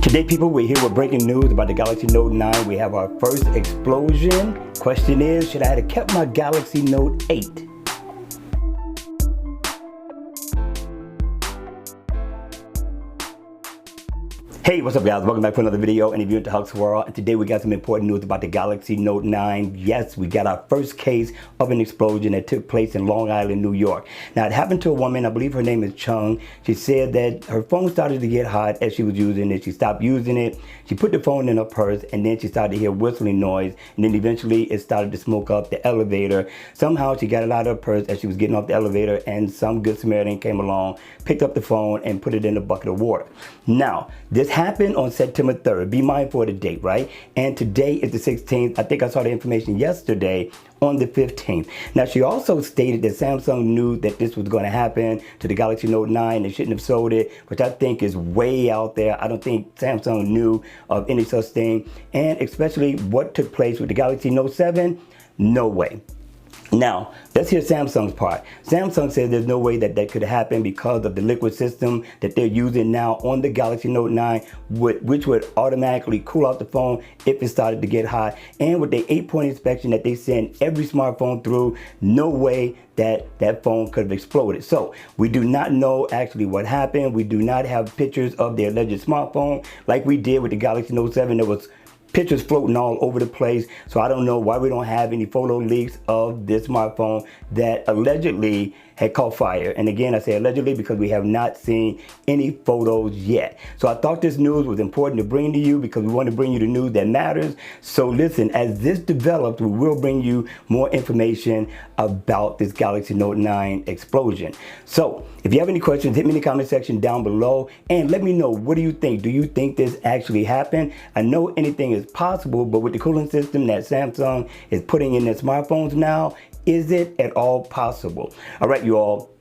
Today, people, we're here with breaking news about the Galaxy Note 9. We have our first explosion. Question is, should I have kept my Galaxy Note 8? Hey, what's up guys? Welcome back to another video, and if you're into Huck's World, and today we got some important news about the Galaxy Note 9. Yes, we got our first case of an explosion that took place in Long Island, New York. Now, it happened to a woman, I believe her name is Chung. She said that her phone started to get hot as she was using it. She stopped using it. She put the phone in her purse, and then she started to hear whistling noise, and then eventually it started to smoke up the elevator. Somehow she got it out of her purse as she was getting off the elevator, and some good Samaritan came along, picked up the phone, and put it in a bucket of water. Now, this happened on September 3rd. Be mindful of the date, right? And today is the 16th. I think I saw the information yesterday on the 15th. Now, she also stated that Samsung knew that this was going to happen to the Galaxy Note 9. They shouldn't have sold it, which I think is way out there. I don't think Samsung knew of any such thing. And especially what took place with the Galaxy Note 7, no way. Now, let's hear Samsung's part. Samsung says there's no way that that could happen because of the liquid system that they're using now on the Galaxy Note 9, which would automatically cool out the phone if it started to get hot. And with the 8-point inspection that they send every smartphone through, no way that that phone could have exploded. So we do not know actually what happened. We do not have pictures of the alleged smartphone like we did with the Galaxy Note 7. There was pictures floating all over the place, so I don't know why we don't have any photo leaks of this smartphone that allegedly had caught fire. And again, I say allegedly because we have not seen any photos yet. So I thought this news was important to bring to you because we want to bring you the news that matters. So listen, as this develops, we will bring you more information about this Galaxy Note 9 explosion. So if you have any questions, hit me in the comment section down below and let me know, what do you think? Do you think this actually happened? I know anything is possible, but with the cooling system that Samsung is putting in their smartphones now, is it at all possible? All right, you all,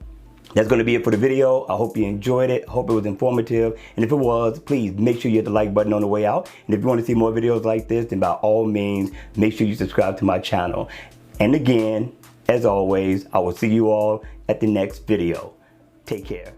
that's going to be it for the video. I hope you enjoyed it. I hope it was informative. And if it was, please make sure you hit the like button on the way out. And if you want to see more videos like this, then by all means, make sure you subscribe to my channel. And again, as always, I will see you all at the next video. Take care.